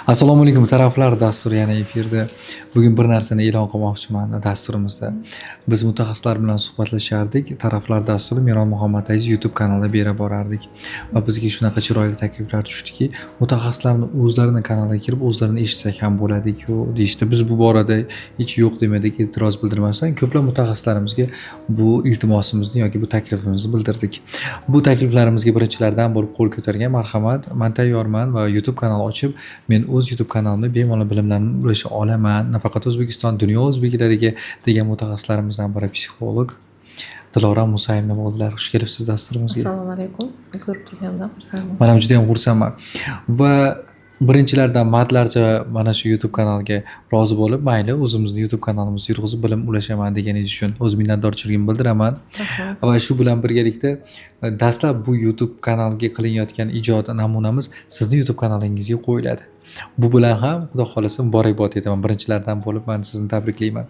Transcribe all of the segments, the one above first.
Assalomu alaykum taraflar, dastur yana efirda. Bugun bir narsani e'lon qilmoqchiman dasturimizda. Biz mutaxassislar bilan suhbatlashardik. Taraflar dasturi Miron Muhammadaziz YouTube kanalida berib borardik. Va bizga shunaqa chiroyli takliflar tushdiki, mutaxassislarni o'zlarining kanaliga kirib, o'zlarini eshitsak ham bo'ladi-ku deyishdi. Biz bu borada hech yo'q demadik, e'tiroz bildirmasdan ko'plab mutaxassislarimizga bu iltimosimizni yoki bu taklifimizni bildirdik. Bu takliflarimizga birinchilardan bo'lib qo'l ko'targan marhamat, men tayyorman va YouTube kanal ochib, men o'z YouTube kanalimda bemalol bilimlarni ulasha olaman. Nafaqat O'zbekiston, dunyo o'zbeklariga degan mutaxassislarimizdan biri psixolog Dilora Musayevna bo'ldilar. Xush kelibsiz dasturimizga. Assalomu alaykum. Sizni ko'rib turganimdan xursandman. Men ham juda ham xursandman. Va birinchilardan matlarcha mana shu YouTube kanaliga rozi bo'lib, mayli o'zimizning YouTube kanalimizni yurg'izib bilim ulashaman deganingiz uchun o'z minnatdorchiligimni bildiraman. Va shu bilan birgalikda dastlab bu YouTube kanaliga qilinayotgan ijod namunamiz sizning YouTube kanalingizga qo'yiladi. Bu bilan ham xudo xolasa muborakbod etaman. Birinchilardan bo'lib men sizni tabriklayman.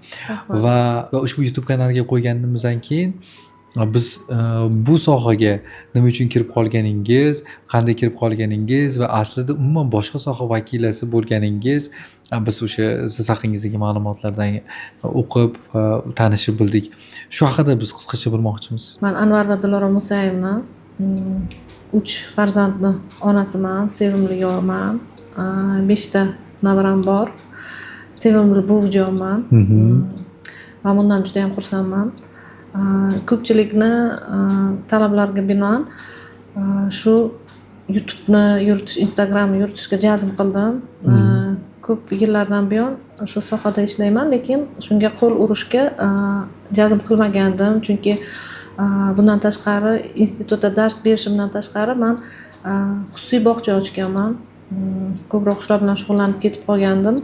Va ushbu YouTube kanaliga qo'yganimizdan keyin biz bu sohaga nima uchun kirib qolganingiz, qanday kirib qolganingiz va aslida umuman boshqa soha vakilasi bo'lganingiz biz o'sha siz haqingizdagi ma'lumotlardan o'qib va tanishib bildik. Shu haqida biz qisqacha bilmoqchimiz. Men Anvar va Dilora Musayevna 3 farzandni onasiman, sevimli yorman. 5 ta navaram bor. Sevimli buvijonman. Va bundan juda ham xursandman. Ko'pchilikni talablarga binoan shu YouTube'ni yuritish, Instagramni yuritishga jazm qildim. Ko'p yillardan buyon shu sohada ishlayman, lekin shunga qo'l urishga jazm qilmagandim, chunki bundan tashqari institutda dars berishimdan tashqari men xususiy bog'cha ochganman. Ko'proq shular bilan shug'ullanib ketib qolgandim.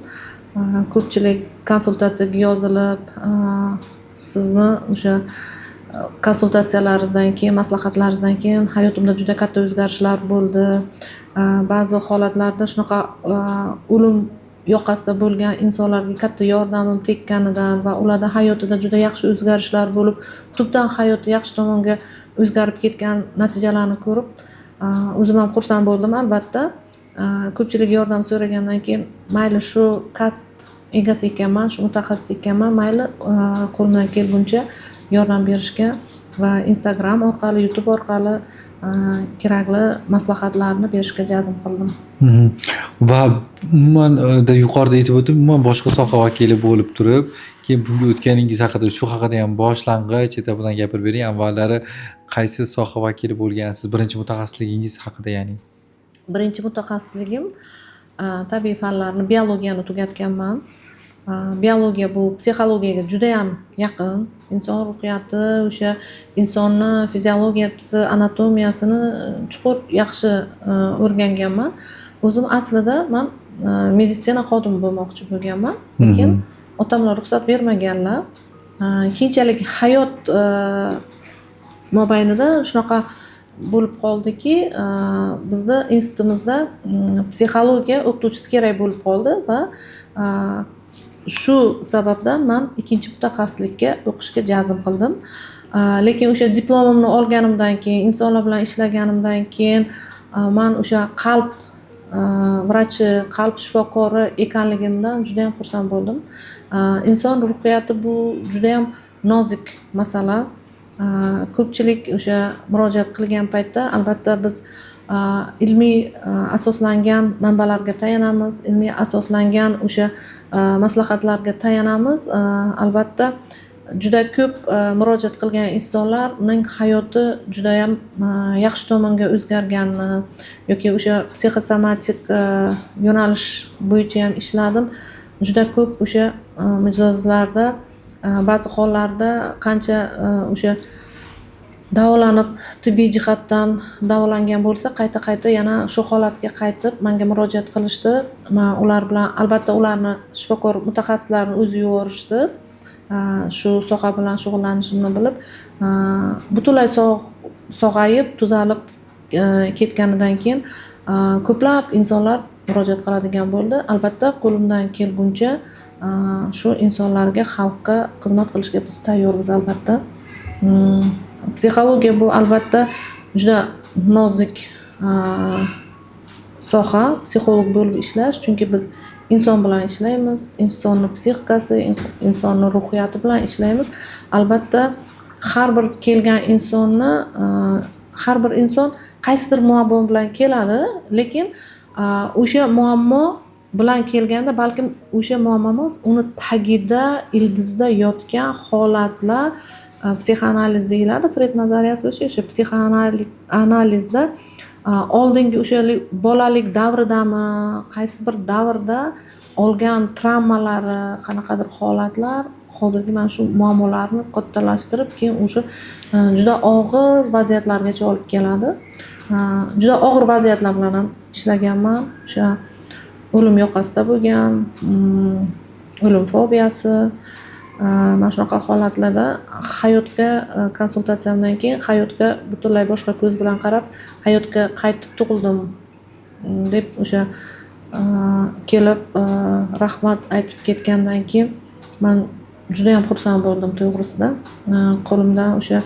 Ko'pchilik konsultatsiyaga yozilib, sizni o'sha konsultatsiyalaringizdan keyin, maslahatlaringizdan keyin hayotimda juda katta o'zgarishlar bo'ldi. Ba'zi holatlarda shunaqa o'lim yoqasida bo'lgan insonlarga katta yordamim tekkanidan va ularda hayotida juda yaxshi o'zgarishlar bo'lib, tubdan hayoti yaxshi tomonga o'zgarib ketgan natijalarni ko'rib, o'zim ham xursand bo'ldim albatta. Ko'pchilik yordam so'ragandan keyin mayli shu kasb egasi ekanman, shu mutaxassis ekanman, mayli qo'limdan kelguncha yordam berishga va Instagram orqali, YouTube orqali kerakli maslahatlarni berishga jazm qildim. Va umuman yuqorida aytib o'tdim, umuman boshqa soha vakili bo'lib turib, keyin bunga o'tganingiz haqida, shu haqida ham boshlang'ich etapidan gapirib bering. Avvallari qaysi soha vakili bo'lgansiz? Birinchi mutaxassisligingiz haqida ya'ni. Birinchi mutaxassisligim tabiiy fanlarni, biologiyani tugatganman. Biologiya bu psixologiyaga juda ham yaqin. Inson ruhiyati, o'sha insonni fiziologiyasi, anatomiyasini chuqur yaxshi o'rganganman. O'zim aslida men meditsina xodimi bo'lmoqchi bo'lganman, lekin otamlar ruxsat bermaganlar. Keyinchalik hayot mobaynida shunaqa bo'lib qoldiki, bizda institutimizda psixologiya o'qituvchisi kerak bo'lib qoldi va shu sababdan men ikkinchi mutaxassislikka o'qishga jazm qildim. Lekin o'sha diplomimni olganimdan keyin, insonlar bilan ishlaganimdan keyin men o'sha qalb vrachi, qalb shifokori ekanligimdan juda ham xursand bo'ldim. Inson ruhiyati bu juda ham nozik masala. Ko'pchilik o'sha murojaat qilgan paytda albatta biz ilmiy asoslangan manbalarga tayanamiz, ilmiy asoslangan o'sha maslahatlarga tayanamiz. Albatta juda ko'p murojaat qilgan insonlar uning hayoti juda ham yaxshi tomonga o'zgarganini yoki o'sha psixosomatik yo'nalish bo'yicha ham ishladim. Juda ko'p o'sha mijozlarda ba'zi hollarda qancha o'sha davolanib tibbiy jihatdan davolangan bo'lsa, qayta yana shu holatga qaytib menga murojaat qilishdi. Men ular bilan albatta ularni shifokor mutaxassislarni o'zi yuborishdi. Shu soha bilan shug'ullanishimni bilib, butunlay sog'ayib, tuzalib ketganidan keyin ko'plab insonlar murojaat qiladigan bo'ldi. Albatta qo'limdan kelguncha shu insonlarga, xalqqa xizmat qilishga biz tayyormiz albatta. Psixologiya bu albatta juda nozik soha psixolog bo'lib ishlash, chunki biz inson bilan ishlaymiz, insonni psixikasi, insonni ruhiyati bilan ishlaymiz. Albatta har bir kelgan insonni har bir inson qaysidir muammo bilan keladi, lekin o'sha muammo bilan kelganda balkim o'sha muammomiz uni tagida, ildizida yotgan holatlar psixoanaliz deyiladi. Fred nazariyasi bo'yicha o'sha psixoanalizda oldingi o'sha bolalik davridami, qaysi bir davrda olgan travmalari, qanaqadir holatlar hozirgi mana shu muammolarni kattalashtirib, keyin o'sha juda og'ir vaziyatlargacha olib keladi. Juda og'ir vaziyatlar bilan ham ishlaganman. O'sha o'lim yoqasida bo'lgan, o'lim fobiyasi, mana shunaqa holatlarda hayotga konsultatsiyamdan keyin hayotga butunlay boshqa ko'z bilan qarab, hayotga qaytib tug'ildim deb o'sha kelib rahmat aytib ketgandan keyin men juda ham xursand bo'ldim to'g'risida. Qo'limdan o'sha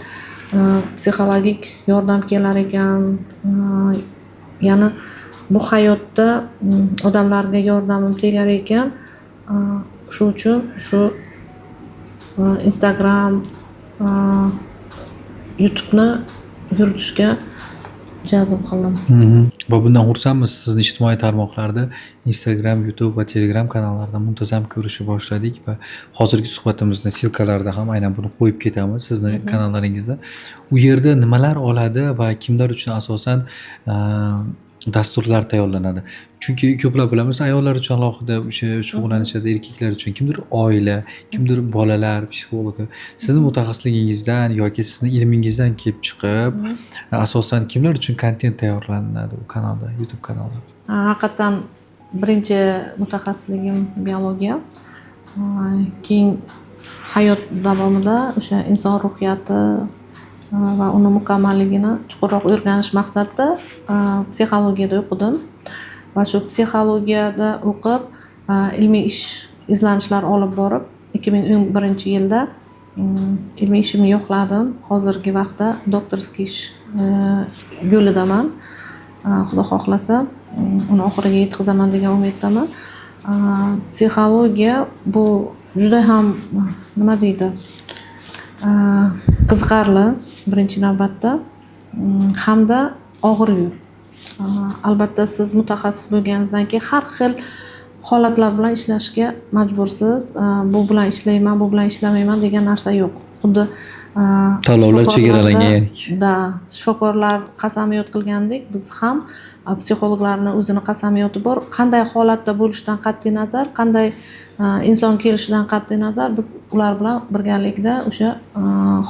psixologik yordam kelar ekan, ya'ni bu hayotda odamlarga yordamim tegar ekan. Shu uchun shu Instagram, YouTube'ni yuritishga jazm qildim. Va bundan xursandmiz. Sizni ijtimoiy tarmoqlarda Instagram, YouTube va Telegram kanallarida muntazam ko'rishni boshladik va hozirgi suhbatimizda silkalarda ham aynan buni qo'yib ketamiz sizni kanallaringizda. U yerda nimalar oladi va kimlar uchun asosan dasturlar tayyorlanadi? Chunki ko'plab bilamiz, ayollar uchun alohida o'sha shug'ullanishadi, erkaklar uchun kimdir oila, kimdir bolalar psixologi. Sizni mutaxassisligingizdan yoki sizni ilmingizdan kelib chiqib, asosan kimlar uchun kontent tayyorlanadi u kanalda, YouTube kanalda? Haqiqatan birinchi mutaxassisligim biologiya. Keyin hayot davomida o'sha inson ruhiyati va uni mukammalligini chuqurroq o'rganish maqsadida psixologiyada o'qidim. Va shu psixologiyada o'qib, ilmiy ish izlanishlar olib borib, 2011-yilda ilmiy ishimni yo'qladim. Hozirgi vaqtda doktorskiy ish yo'lidaman. Xudo xohlasa, uni oxiriga yetkazaman degan umiddaman. Psixologiya bu juda ham nima deydi? Qiziqarli birinchi navbatda hamda og'ir yo'l. Albatta siz mutaxassis bo'lganingizdan keyin har xil holatlar bilan ishlashga majbursiz. Bu bilan ishlayman, bu bilan ishlamayman degan narsa yo'q. Xuddi tanlovlar chegaralangan. Da, shifokorlar qasamyod qilgandek, biz ham psixologlarning o'zini qasamyodi bor. Qanday holatda bo'lishidan qat'iy nazar, qanday inson kelishidan qat'iy nazar biz ular bilan birgalikda o'sha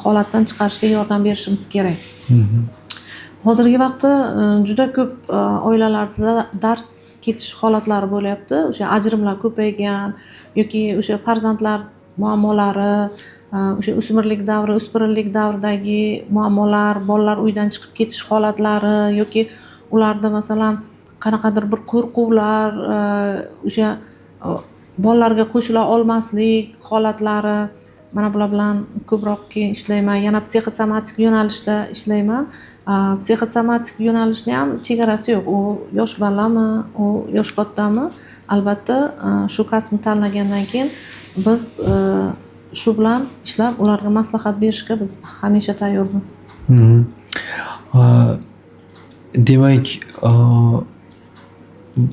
holatdan chiqarishga yordam berishimiz kerak. Hozirgi vaqtda juda ko'p oilalarda dars ketish holatlari bo'lyapti. O'sha ajrimlar ko'paygan yoki o'sha farzandlar muammolari, o'sha o'smirlik davri, o'spirinlik davridagi muammolar, bolalar uydan chiqib ketish holatlari yoki ularda masalan qanaqadir bir qo'rquvlar, o'sha bolalarga qo'shila olmaslik holatlari, mana bular bilan ko'proq keyin ishlayman. Yana psixosomatik yo'nalishda ishlayman. Psixosomatik yo'nalishning ham chegarasi yo'q. U yosh bolami, u yosh kattami? Albatta, shu kasbni tanlagandan keyin biz shu bilan ishlab, ularga maslahat berishga biz hamisha tayyormiz. Demak,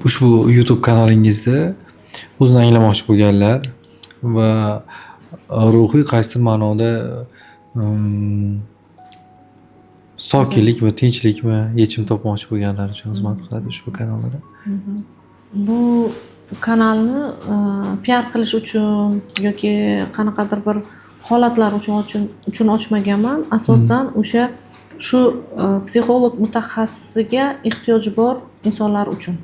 ushbu YouTube kanalingizda o'zini anglamoqchi bo'lganlar va ruhiy qaysidir ma'noda sokinlik va tinchlikmi yechim topmoqchi bo'lganlar uchun xizmat qiladi ushbu kanallar. Bu kanalni PR qilish uchun yoki qanaqadir bir holatlar uchun ochmaganman. Asosan o'sha shu psixolog mutaxassisiga ehtiyoji bor insonlar uchun.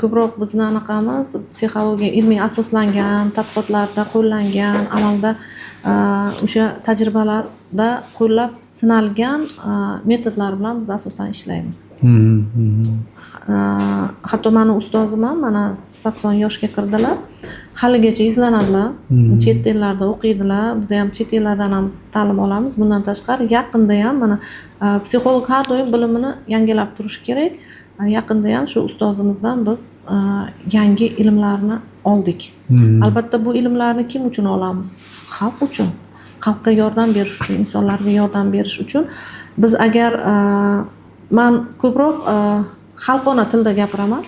Ko'proq bizni anaqamiz psixologiya ilmiy asoslangan, tadqiqotlarda qo'llangan, amalda o'sha tajribalarda qo'llab sinalgan metodlar bilan biz asosan ishlaymiz. Hatto meni ustozim ham mana 80 yoshga kirdilar. Haligacha izlanadilar. Chet ellarda o'qiydilar. Biz ham chet ellardan ham ta'lim olamiz. Bundan tashqari yaqinda ham mana psixolog har doim bilimini yangilab turish kerak. yaqinda ham shu ustozimizdan biz yangi ilmlarni oldik. Albatta bu ilmlarni kim uchun olamiz? Xalq uchun. Xalqqa yordam berish uchun, insonlarga yordam berish uchun. Biz agar men ko'proq xalqona tilda gapiraman.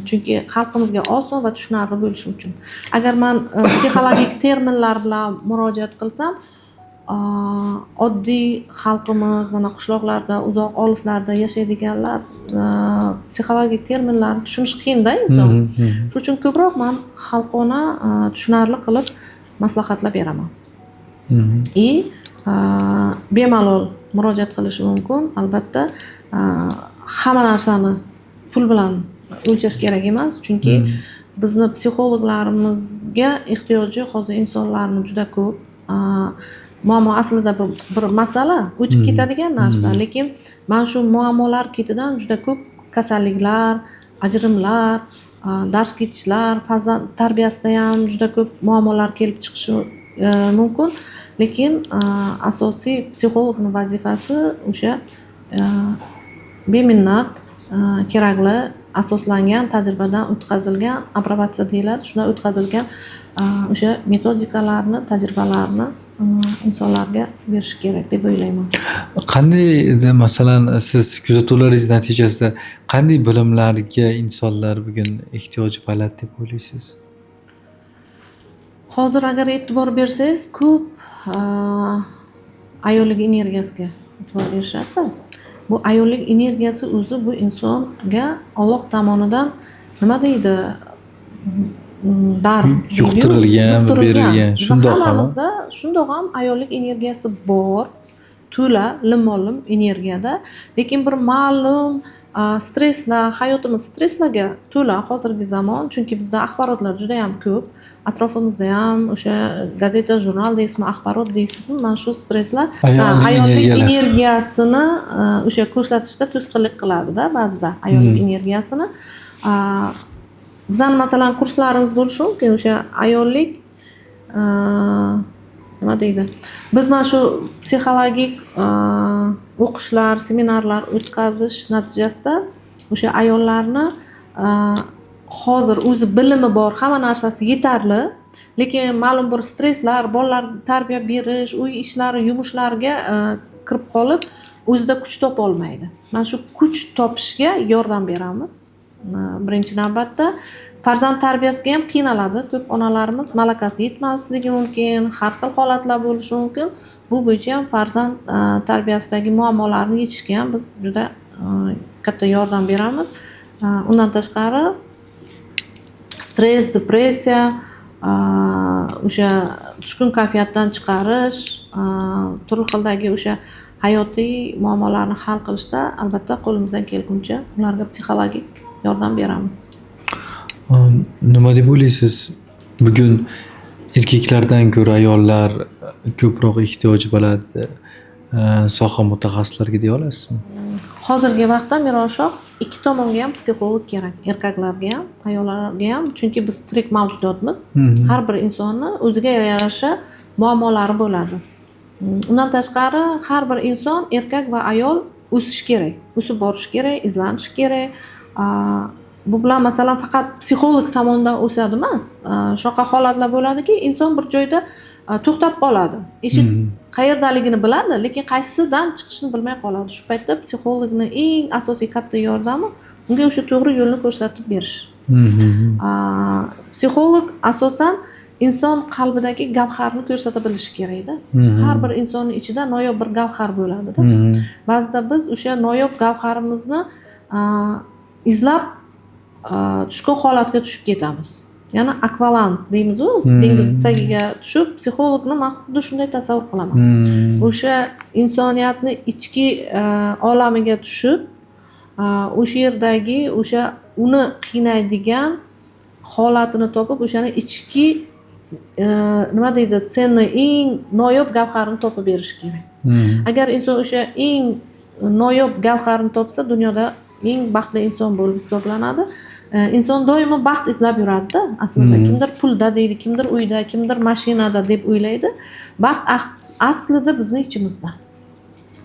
Chunki xalqimizga oson va tushunarli bo'lishi uchun. Agar men psixologik terminlar bilan murojaat qilsam, oddiy xalqimiz, mana qishloqlarda, uzoq olislarda yashaydiganlar psixologik terminlarni tushunish qiyin-da inson. Shuning uchun ko'proq men xalqona tushunarli qilib maslahatlar beraman. Bemalol murojaat qilishi mumkin. Albatta, hamma narsani pul bilan o'lchash kerak emas, chunki bizni psixologlarimizga ehtiyoji hozir insonlarni juda ko'p. Muammo aslida bir masala, o'tib ketadigan narsa, lekin men shu muammolar ketidan juda ko'p kasalliklar, ajrimlar, dars ketishlar, farzand tarbiyasida ham juda ko'p muammolar kelib chiqishi mumkin. Lekin asosiy psixologning vazifasi o'sha beminnat, kerakli, asoslangan, tajribadan o'tkazilgan, aprobatsiya deyiladi, shundan o'tkazilgan o'sha metodikalarni, tajribalarni insonlarga berish kerak deb o'ylayman. Qanday masalan siz kuzatuvlaringiz natijasida qanday bilimlarga insonlar bugun ehtiyoji baland deb o'ylaysiz? Hozir agar e'tibor bersangiz, ko'p ayollik energiyasiga e'tibor berishadi. Bu ayollik energiyasi o'zi bu insonga Alloh tomonidan nima deydi? Dar yuqtirilgan, berilgan. Shundoq ham ayollik energiyasi bor, to'la, lim-molim energiyada, lekin bir ma'lum stresslar, hayotimiz stresslarga to'la hozirgi zamon, chunki bizda axborotlar juda ham ko'p. Atrofimizda ham o'sha gazeta, jurnal deysizmi, axborot deysizmi, mana shu stresslar ayollik energiyasini o'sha ko'rsatishda to'sqinlik qiladi-da ba'zida ayollik energiyasini. Bizning masalan kurslarimiz bo'lishi mumkin, o'sha ayollik nima deydi? Biz mana shu psixologik o'qishlar, seminarlar o'tkazish natijasida o'sha ayollarni hozir o'zi bilimi bor, hamma narsasi yetarli, lekin ma'lum bir stresslar, bolalar tarbiya berish, uy ishlari, yumushlariga kirib qolib, o'zida kuch topa olmaydi. Mana shu kuch topishga yordam beramiz. Birinchi navbatda farzand tarbiyasiga ham qiynaladi. Ko'p onalarimiz malakasi yetmasligi mumkin, har xil holatlar bo'lishi mumkin. Bu bo'yicha ham farzand tarbiyasidagi muammolarni yechishga ham biz juda katta yordam beramiz. Undan tashqari stress, depressiya, o'sha tushkun kayfiyatdan chiqarish, turli xildagi o'sha hayotiy muammolarni hal qilishda albatta qo'limizdan kelguncha ularga psixologik yordam beramiz. Nima deb o'ylaysiz? Bugun erkaklardan ko'ra ayollar ko'proq ehtiyoji baland soha mutaxassislariga deya olasizmi? Hozirgi vaqtda Miroshoh ikki tomonga ham psixolog kerak, erkaklarga ham, ayollarga ham, chunki biz tirik mavjudotmiz. Har bir insonni o'ziga yarasha muammolari bo'ladi. Undan tashqari har bir inson, erkak va ayol o'sish kerak, o'sib borish kerak, izlanish kerak. Bu bilan masalan faqat psixolog tomonidan o'sadi emas. Shunaqa holatlar bo'ladiki, inson bir joyda to'xtab qoladi. Eshik qayerdaligini biladi, lekin qaysidan chiqishini bilmay qoladi. Shu paytda psixologning eng asosiy katta yordami unga o'sha to'g'ri yo'lni ko'rsatib berish. Psixolog asosan inson qalbidagi gavharni ko'rsata bilishi kerak-da. Har bir insonning ichida noyob bir gavhar bo'ladi-da. Ba'zida biz o'sha noyob gavharimizni izlab tushkun holatga tushib ketamiz. Ya'ni akvalant deymiz-ku, dengiz tagiga tushib, psixologni men xuddi shunday tasavvur qilaman. O'sha insoniyatni ichki olamiga tushib, o'sha yerdagi o'sha uni qiynaydigan holatini topib, o'shani ichki nima deydi, senni eng noyob gavharini topib berish kerak. Agar inson o'sha eng noyob gavharini topsa, dunyoda eng baxtli inson bo'lib hisoblanadi. Inson doimo baxt izlab yuradi-da, aslida. Kimdir pulda deydi, kimdir uyda, kimdir mashinada deb o'ylaydi. Baxt aslida bizning ichimizda.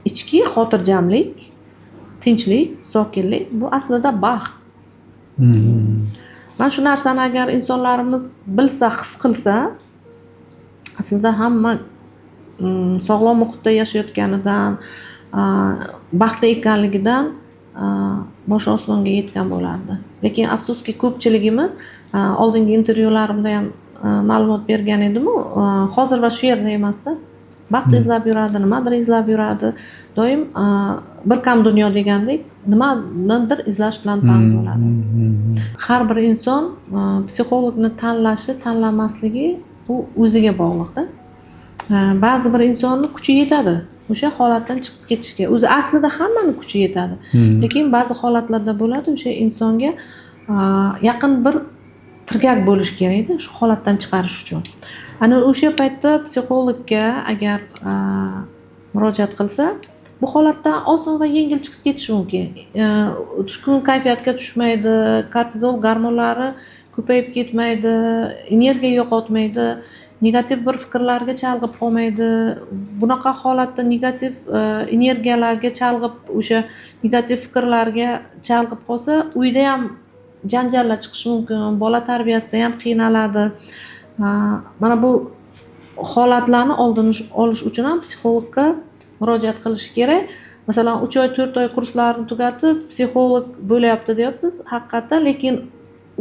Ichki xotirjamlik, tinchlik, sokinlik bu aslida baxt. Mana shu narsani agar insonlarimiz bilsa, his qilsa, aslida hamma sog'lom muhitda yashayotganidan, baxtli ekanligidan boshi osmonga yetgan bo'lardi. Lekin afsuski ko'pchiligimiz oldingi intervyularimda ham ma'lumot bergan edim-u, hozir va shu yerda emasda. Baxt izlab yuradi, nimadir izlab yuradi. Doim bir kam dunyo degandek, nimanidir izlash bilan band bo'ladi. Har bir inson psixologni tanlashi, tanlamasligi bu o'ziga bog'liqda. Ba'zi bir insonni kuchi yetadi o'sha holatdan chiqib ketishga. O'zi aslida hammani kuchi yetadi. Lekin ba'zi holatlarda bo'ladi, o'sha insonga yaqin bir tirgak bo'lish kerakda shu holatdan chiqarish uchun. Ana o'sha paytda psixologga agar murojaat qilsa, bu holatdan oson va yengil chiqib ketish mumkin. Tushkun kayfiyatga tushmaydi, kortizol gormonlari ko'payib ketmaydi, energiya yo'qotmaydi, negativ bir fikrlarga chalg'ib qolmaydi. Bunaqa holatda negativ energiyalarga chalg'ib, o'sha negativ fikrlarga chalg'ib qolsa, uyda ham janjallar chiqishi mumkin, bola tarbiyasida ham qiynaladi. Mana bu holatlarni oldini olish uchun ham psixologga murojaat qilish kerak. Masalan, 3 oy, 4 oy kurslarni tugatib, psixolog bo'lyapti deyapsiz, haqiqatan, lekin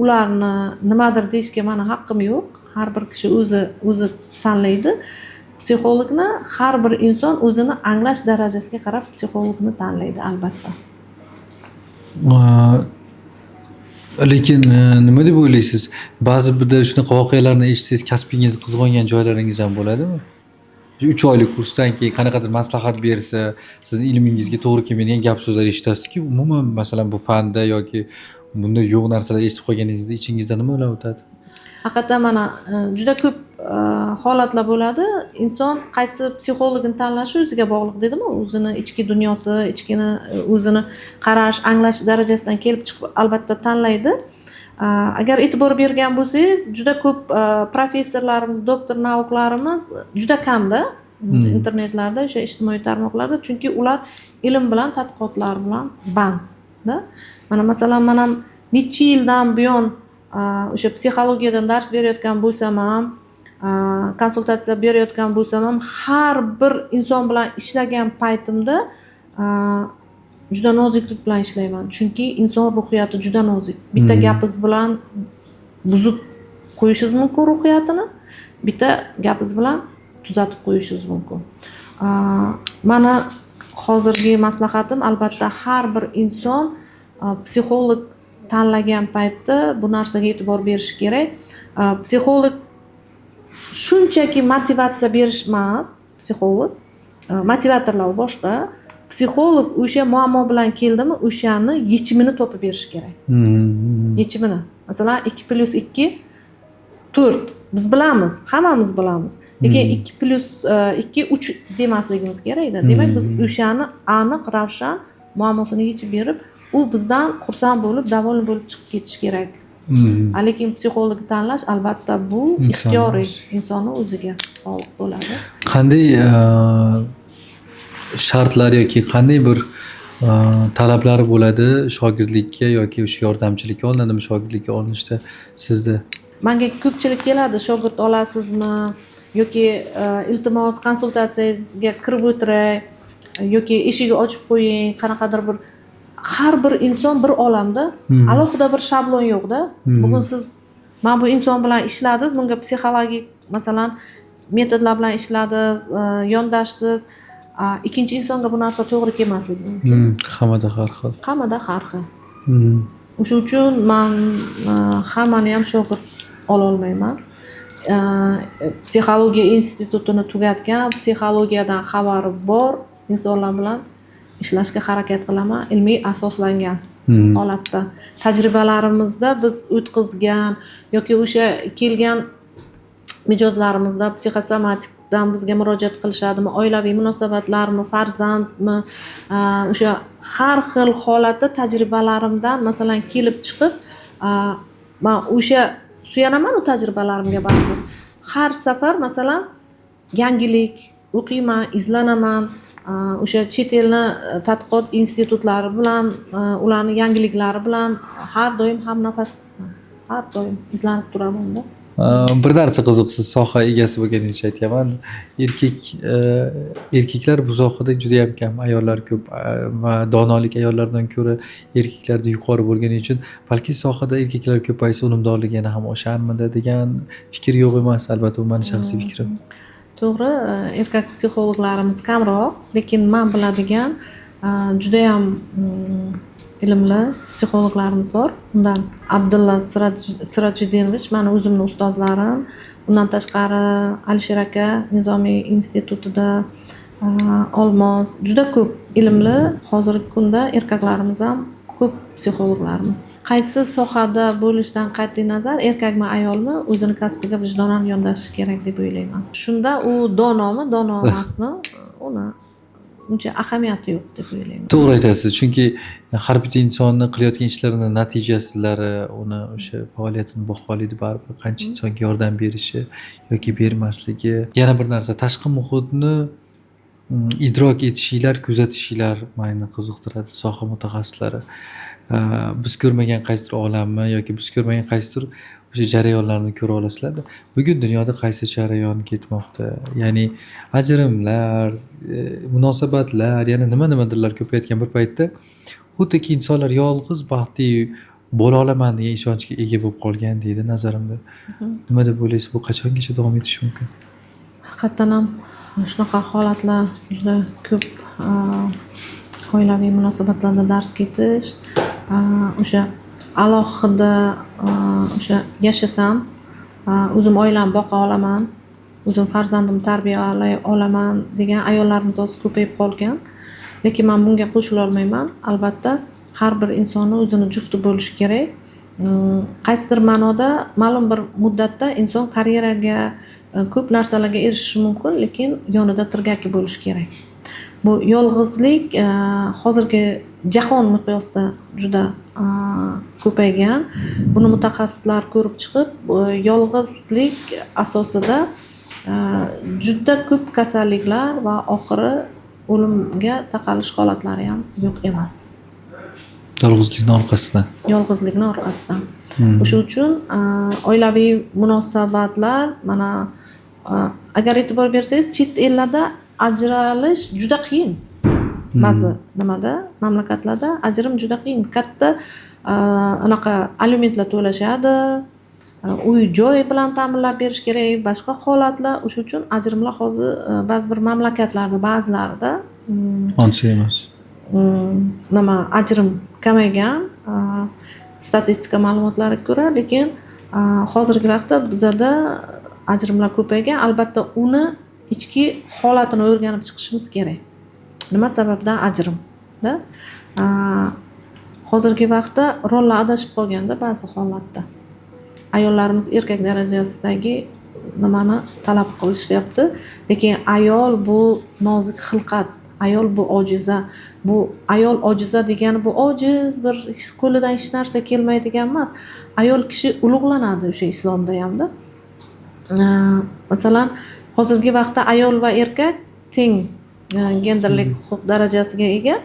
ularni nimadir deyishga meni haqqim yo'q. Har bir kishi o'zi tanlaydi. Psixologni har bir inson o'zini anglash darajasiga qarab psixologni tanlaydi, albatta. Lekin nima deb o'ylaysiz? Ba'zi birda shunaqa voqealarni eshitsangiz, kasbingiz qizg'ongan joylaringiz ham bo'ladimi? 3 oylik kursdan keyin qanaqadir maslahat bersa, sizning ilmingizga to'g'ri kelmaydigan gap so'zlar eshitasizki, umuman masalan bu fanda yoki bunda yo'q narsalar eshitib qolganingizda ichingizda nima o'ylab o'tadi? Haqiqatan mana juda ko'p holatlar bo'ladi. Inson qaysi psixologni tanlashi o'ziga bog'liq dedim-ku, o'zini ichki dunyosi, ichkini o'zini qarash, anglash darajasidan kelib chiqib albatta tanlaydi. Agar e'tibor bergan bo'lsangiz, juda ko'p professorlarimiz, doktor nauklarimiz juda kamda internetlarda, o'sha ijtimoiy tarmoqlarda, chunki ular ilm bilan, tadqiqotlar bilan bandda. Mana masalan, men ham necha yildan buyon o'sha psixologiyadan dars berayotgan bo'lsam ham, konsultatsiya berayotgan bo'lsam ham, har bir inson bilan ishlagan paytimda juda noziklik bilan ishlayman. Chunki inson ruhiyati juda nozik. Bitta gapingiz bilan buzib qo'yishingiz mumkin ruhiyatini, bitta gapingiz bilan tuzatib qo'yishingiz mumkin. Mana hozirgi maslahatim, albatta har bir inson psixolog tanlagan paytda bu narsaga e'tibor berish kerak. Psixolog shunchaki motivatsiya berish emas, psixolog motivatorlar boshqa. Psixolog o'sha muammo bilan keldimi, o'shani yechimini topib berish kerak. Yechimini. Masalan, 2+2 4. Biz bilamiz, hammamiz bilamiz. Lekin 2+2 3 demasligimiz kerak-da. Demak, biz o'shani aniq, ravshan muammosini yechib berib, u bizdan xursand bo'lib, davolni bo'lib chiqib ketish kerak. Lekin psixolog tanlash albatta bu ixtiyoriy, insonning o'ziga bog'liq bo'ladi. Qanday shartlar yoki qanday bir talablari bo'ladi shogirdlikka yoki o'sha yordamchilikka olinadimi shogirdlikka olinishda sizda? Menga ko'pchilik keladi, shogird olasizmi yoki iltimos konsultatsiyangizga kirib o'tiray yoki eshigi ochib qo'ying, qanaqadir bir. Har bir inson bir olamda, alohida bir shablon yo'qda. Bugun siz mana bu inson bilan ishladingiz, bunga psixologik masalan metodlar bilan ishladingiz, yondashdingiz. Ikkinchi insonga bu narsa to'g'ri kelmasligi mumkin. Hammada har xil. Hammada har xil. O'shuning uchun men hammani ham shogird ola olmayman. Psixologiya institutini tugatgan, psixologiyadan xabari bor insonlar bilan ishlashga harakat qilaman, ilmiy asoslangan holatda. Tajribalarimizda biz o'tkazgan yoki o'sha kelgan mijozlarimizda psixosomatikdan bizga murojaat qilishadimi, oilaviy munosabatlarmi, farzandmi, o'sha har xil holatda tajribalarimdan masalan kelib chiqib, men o'sha suyanaman u tajribalarimga baribir. Har safar masalan yangilik o'qiyman, izlanaman, o'sha chet elni tadqiqot institutlari bilan ularni yangiliklari bilan har doim har doim izlanib turamanda. Bir narsa qiziqsiz soha egasi bo'lganingizni aytganman. Erkaklar bu sohada juda ham kam, ayollar ko'p va donolik ayollardan ko'ra erkaklarda yuqori bo'lgani uchun balki sohada erkaklar ko'paysa unumdorligi yana ham osharmidi degan fikr yo'q emas. Albatta bu mening shaxsiy fikrim. To'g'ri, erkak psixologlarimiz kamroq, lekin men biladigan judayam ilmli psixologlarimiz bor. Undan Abdulla Sirajidinovich meni o'zimning ustozlarim. Undan tashqari Alisher aka Nizomiy institutida, Olmos, juda ko'p ilmli hozirgi kunda erkaklarimiz ham ko'p psixologlarimiz. Qaysi sohada bo'lishdan qat'iy nazar erkakmi ayolmi o'zini kasbiga vijdonan yondashishi kerak deb o'ylayman. Shunda u donomi, dono emasmi, uni uncha ahamiyati yo'q deb o'ylayman. To'g'ri aytasiz, chunki har bitta insonni qilayotgan ishlarini natijalari, uni o'sha faoliyatini baholaydi baribir, qancha insonga yordam berishi yoki bermasligi. Yana bir narsa, tashqi muhitni idrok etishinglar, kuzatishinglar meni qiziqtiradi soha mutaxassislari. Biz ko'rmagan qaysidir olamni yoki biz ko'rmagan qaysidir o'sha jarayonlarni ko'ra olasizlar. Bugun dunyoda qaysi jarayon ketmoqda? Ya'ni ajrimlar, munosabatlar, yana nima-nimadirlar ko'payotgan bir paytda xuddiki insonlar yolg'iz baxtli bo'la olaman degan ishonchga ega bo'lib qolgan deydi nazarimda. Nima deb o'ylaysiz, bu qachongacha davom etishi mumkin? Haqiqatan ham shunaqa holatlar juda ko'p. Oilaviy munosabatlarda dars ketish, o'sha alohida o'sha yashasam, o'zim oilamni boqa olaman, o'zim farzandimni tarbiyalay olaman degan ayollarimiz hozir ko'payib qolgan. Lekin men bunga qo'shila olmayman. Albatta, har bir insonni o'zini jufti bo'lishi kerak. Qaysidir ma'noda ma'lum bir muddatda inson karyeraga, ko'p narsalarga erishishi mumkin, lekin yonida tirgaki bo'lishi kerak. Bu yolg'izlik hozirgi jahon miqyosida juda ko'paygan. Buni mutaxassislar ko'rib chiqib, yolg'izlik asosida juda ko'p kasalliklar va oxiri o'limga taqalish holatlari ham yo'q emas. Yolg'izlikning orqasidan. Yolg'izlikning orqasidan. O'sha uchun oilaviy munosabatlar mana agar e'tibor bersangiz, chet ellarda ajralish juda qiyin. Ba'zi mamlakatlarda ajrim juda qiyin. Katta anaqa alimentlar to'lashadi, uy joy bilan ta'minlab berish kerak, boshqa holatlar. O'sha uchun ajrimlar hozir ba'zi bir mamlakatlarda, ba'zilarida ancha emas. Ajrim kamaygan statistika ma'lumotlariga ko'ra, lekin hozirgi vaqtda bizda ajrimlar ko'paygan. Albatta uni ichki holatini o'rganib chiqishimiz kerak. Nima sababdan ajrimda? Hozirgi vaqtda rollar adashib qolganda ba'zi holatda ayollarimiz erkak darajasidagi nimani talab qilishyapti, lekin ayol bu nozik xilqat, ayol bu ojiza. Bu ayol ojiza degani bu ojiz, bir qo'lidan hech narsa kelmaydigan emas. Ayol kishi ulug'lanadi o'sha islomda hamda. Masalan, hozirgi vaqtda ayol va erkak teng genderlik huquq darajasiga ega.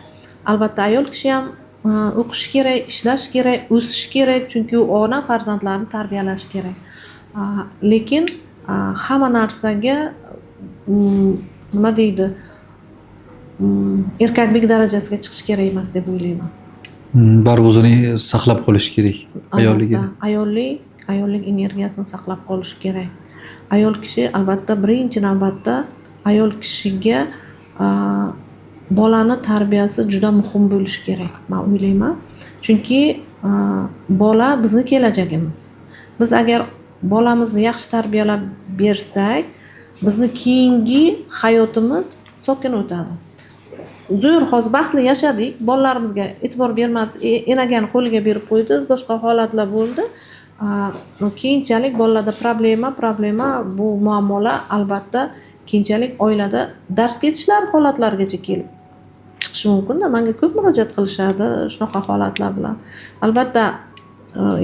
Albatta ayol kishi ham o'qish kerak, ishlash kerak, o'sish kerak, chunki u ona farzandlarini tarbiyalash kerak. Lekin hamma narsaga nima deydi? Erkaklik darajasiga chiqish kerak emas deb o'ylayman. Baribir o'zini saqlab qolish kerak ayolligini. Ayollik energiyasini saqlab qolish kerak. Ayol kishi albatta birinchi navbatda ayol kishiga bolani tarbiyasi juda muhim bo'lishi kerak, men o'ylayman. Chunki bola bizning kelajagimiz. Biz agar bolamizni yaxshi tarbiyalab bersak, bizni keyingi hayotimiz sokin o'tadi. Zo'r hozir baxtli yashadik, bolalarimizga e'tibor bermadingiz, enagani qo'liga berib qo'ydingiz, boshqa holatlar bo'ldi. Keyinchalik bolalarda problema bu muammolar albatta keyinchalik oilada dars ketishlar holatlarigacha kelib chiqishi mumkin-da. Menga ko'p murojaat qilishadi shunaqa holatlar bilan. Albatta,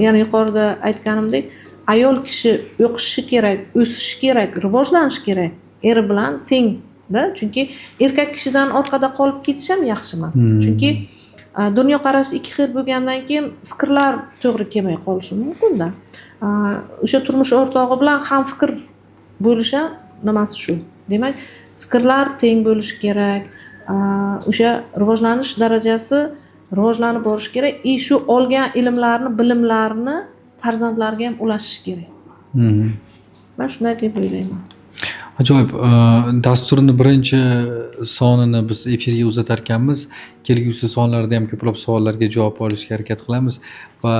yana yuqorida aytganimdek, ayol kishi o'qishi kerak, o'sishi kerak, rivojlanishi kerak. Eri bilan teng da, chunki erkak kishidan orqada qolib ketish ham yaxshi emas. Chunki dunyoqarash ikki xil bo'lgandan keyin fikrlar to'g'ri kelmay qolishi mumkin-da. O'sha turmush o'rtog'i bilan ham fikr bo'lish ham nimasi shu. Demak, fikrlar teng bo'lishi kerak. O'sha rivojlanish darajasi rivojlanib borishi kerak. Shu olgan ilmlarni, bilimlarni farzandlarga ham ulashish kerak. Men shunday deb o'ylayman. Ajoyib. Dasturni birinchi sonini biz efirga uzatar ekanmiz. Kelgusi sonlarda ham ko'plab savollarga javob olishga harakat qilamiz va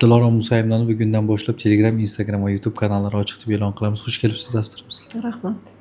Dilorom Musayevnani bugundan boshlab Telegram, Instagram va YouTube kanallari ochiq deb e'lon qilamiz. Xush kelibsiz dasturimizga. Rahmat.